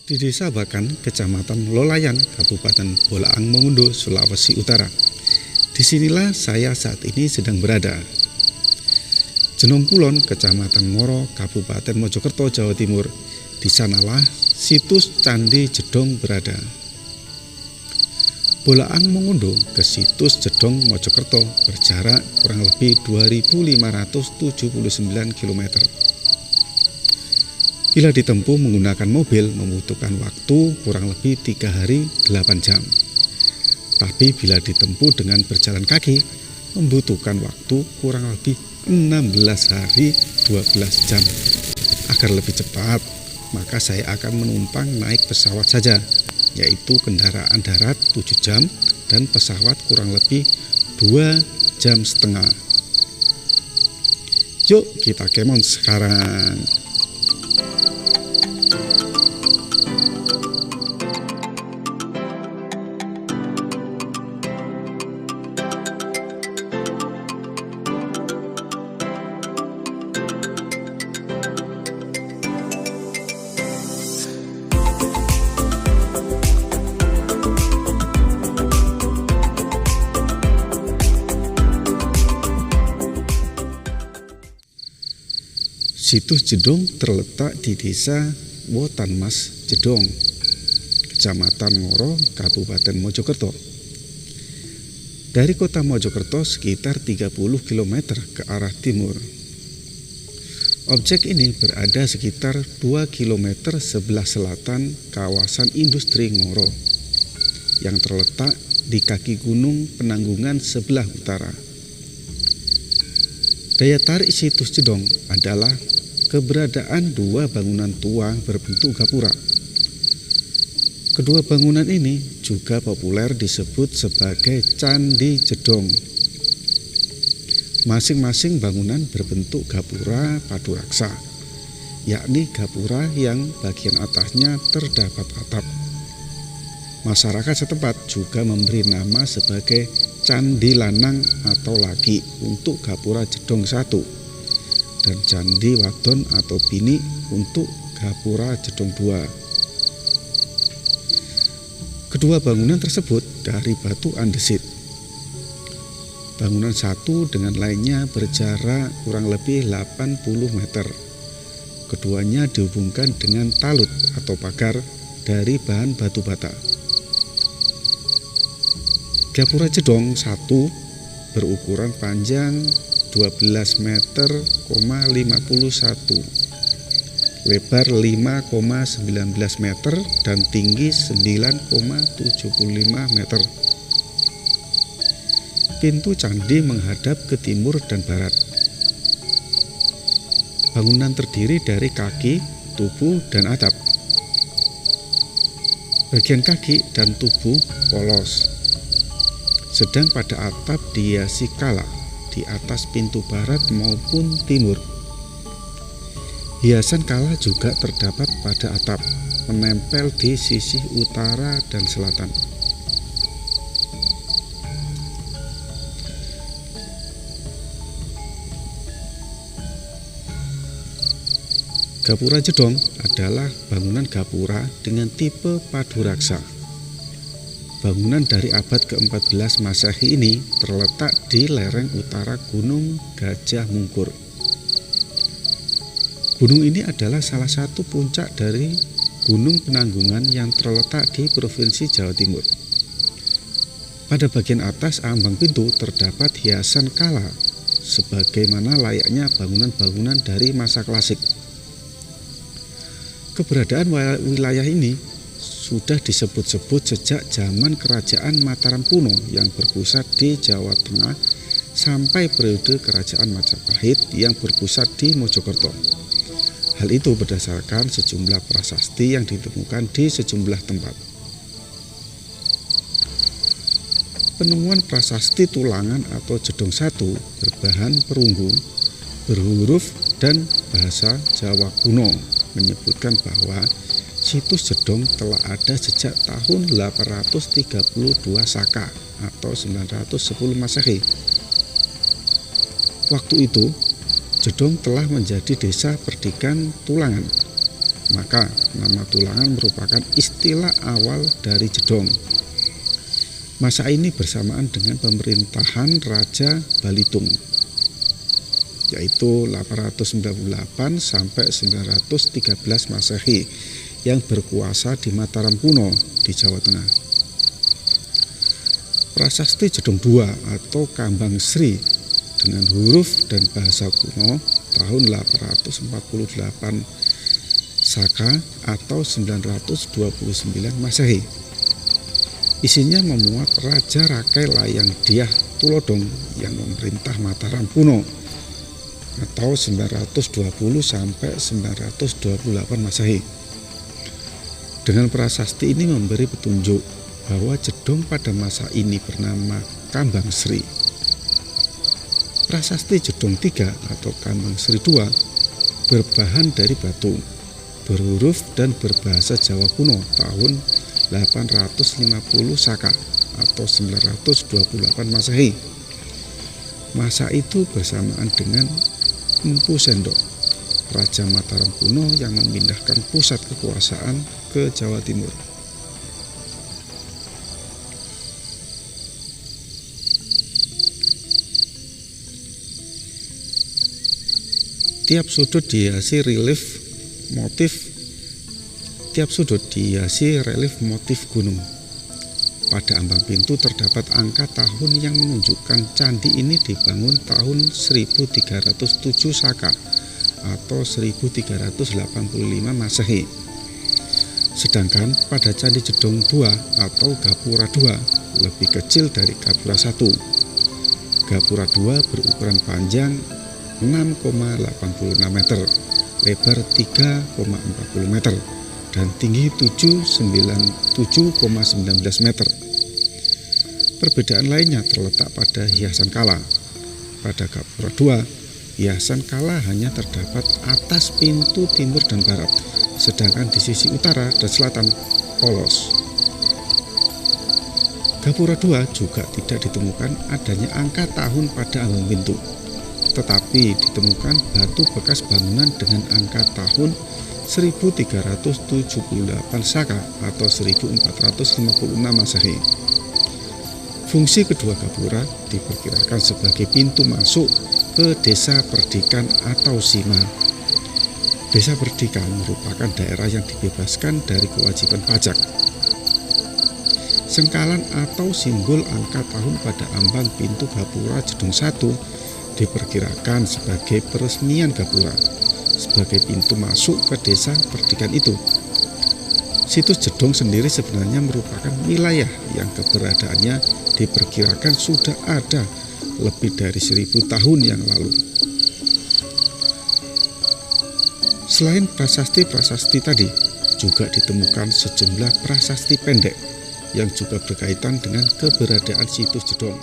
Di Desa Bakan, Kecamatan Lolayan, Kabupaten Bolaang Mongondo, Sulawesi Utara. Disinilah saya saat ini sedang berada. Jenong Kulon, Kecamatan Ngoro, Kabupaten Mojokerto, Jawa Timur. Di sanalah situs Candi Jedong berada. Bolaang Mongondo ke situs Jedong Mojokerto berjarak kurang lebih 2.579 km. Bila ditempuh menggunakan mobil membutuhkan waktu kurang lebih 3 hari 8 jam. Tapi bila ditempuh dengan berjalan kaki membutuhkan waktu kurang lebih 16 hari 12 jam. Agar lebih cepat, maka saya akan menumpang naik pesawat saja, yaitu kendaraan darat 7 jam dan pesawat kurang lebih 2,5 jam. Yuk kita kemon sekarang. Situs Jedong terletak di Desa Wotanmas Jedong, Kecamatan Ngoro, Kabupaten Mojokerto. Dari kota Mojokerto sekitar 30 km ke arah timur. Objek ini berada sekitar 2 km sebelah selatan kawasan industri Ngoro, yang terletak di kaki Gunung Penanggungan sebelah utara. Daya tarik situs Jedong adalah keberadaan 2 bangunan tua berbentuk gapura. Kedua bangunan ini juga populer disebut sebagai Candi Jedong. Masing-masing bangunan berbentuk gapura paduraksa, yakni gapura yang bagian atasnya terdapat atap. Masyarakat setempat juga memberi nama sebagai Candi Lanang atau Laki untuk gapura Jedong 1. Dan Candi Wadon atau Bini untuk gapura Jedong 2. Kedua bangunan tersebut dari batu andesit. Bangunan satu dengan lainnya berjarak kurang lebih 80 meter. Keduanya dihubungkan dengan talut atau pagar dari bahan batu bata. Gapura Jedong 1 berukuran panjang 12 meter, 51, lebar 5,19 meter dan tinggi 9,75 meter. Pintu candi menghadap ke timur dan barat. Bangunan terdiri dari kaki, tubuh, dan atap. Bagian kaki dan tubuh polos, sedang pada atap dihiasi kala di atas pintu barat maupun timur. Hiasan kala juga terdapat pada atap, menempel di sisi utara dan selatan. Gapura Jedong adalah bangunan gapura dengan tipe paduraksa. Bangunan dari abad ke-14 Masehi ini terletak di lereng utara Gunung Gajah Mungkur. Gunung ini adalah salah satu puncak dari Gunung Penanggungan yang terletak di Provinsi Jawa Timur. Pada bagian atas ambang pintu terdapat hiasan kala, sebagaimana layaknya bangunan-bangunan dari masa klasik. Keberadaan wilayah ini sudah disebut-sebut sejak zaman Kerajaan Mataram kuno yang berpusat di Jawa Tengah sampai periode Kerajaan Majapahit yang berpusat di Mojokerto. Hal itu berdasarkan sejumlah prasasti yang ditemukan di sejumlah tempat. Penemuan prasasti tulangan atau Jedong 1 berbahan perunggu, berhuruf dan bahasa Jawa kuno menyebutkan bahwa situs Jedong telah ada sejak tahun 832 Saka atau 910 Masehi. Waktu itu, Jedong telah menjadi desa perdikan Tulangan. Maka nama Tulangan merupakan istilah awal dari Jedong. Masa ini bersamaan dengan pemerintahan Raja Balitung, yaitu 898 sampai 913 Masehi, yang berkuasa di Mataram kuno di Jawa Tengah. Prasasti Jedong II atau Kambang Sri dengan huruf dan bahasa kuno tahun 848 Saka atau 929 Masehi. Isinya memuat Raja Rakai Layang Diah Tulodong yang memerintah Mataram kuno atau 920 sampai 928 Masehi. Dengan prasasti ini memberi petunjuk bahwa Jedong pada masa ini bernama Kambang Sri. Prasasti Jedong III atau Kambang Sri II berbahan dari batu, berhuruf dan berbahasa Jawa kuno tahun 850 Saka atau 928 Masehi. Masa itu bersamaan dengan Empu Sendok, Raja Mataram kuno yang memindahkan pusat kekuasaan ke Jawa Timur. Tiap sudut dihiasi relief motif gunung. Pada ambang pintu terdapat angka tahun yang menunjukkan candi ini dibangun tahun 1307 Saka atau 1385 Masehi. Sedangkan pada Candi Jedong II atau Gapura II lebih kecil dari Gapura I. Gapura II berukuran panjang 6,86 meter, lebar 3,40 meter, dan tinggi 7,19 meter. Perbedaan lainnya terletak pada hiasan kala. Pada Gapura II, hiasan kala hanya terdapat atas pintu timur dan barat, sedangkan di sisi utara dan selatan polos. Gapura II juga tidak ditemukan adanya angka tahun pada ambang pintu, tetapi ditemukan batu bekas bangunan dengan angka tahun 1378 Saka atau 1456 Masehi. Fungsi kedua gapura diperkirakan sebagai pintu masuk ke Desa Perdikan atau Sima. Desa Perdikan merupakan daerah yang dibebaskan dari kewajiban pajak. Sengkalan atau simbol angka tahun pada ambang pintu Gapura Jedong I diperkirakan sebagai peresmian gapura sebagai pintu masuk ke Desa Perdikan itu. Situs Jedong sendiri sebenarnya merupakan wilayah yang keberadaannya diperkirakan sudah ada lebih dari 1000 tahun yang lalu. Selain prasasti-prasasti tadi, juga ditemukan sejumlah prasasti pendek yang juga berkaitan dengan keberadaan situs Jedong.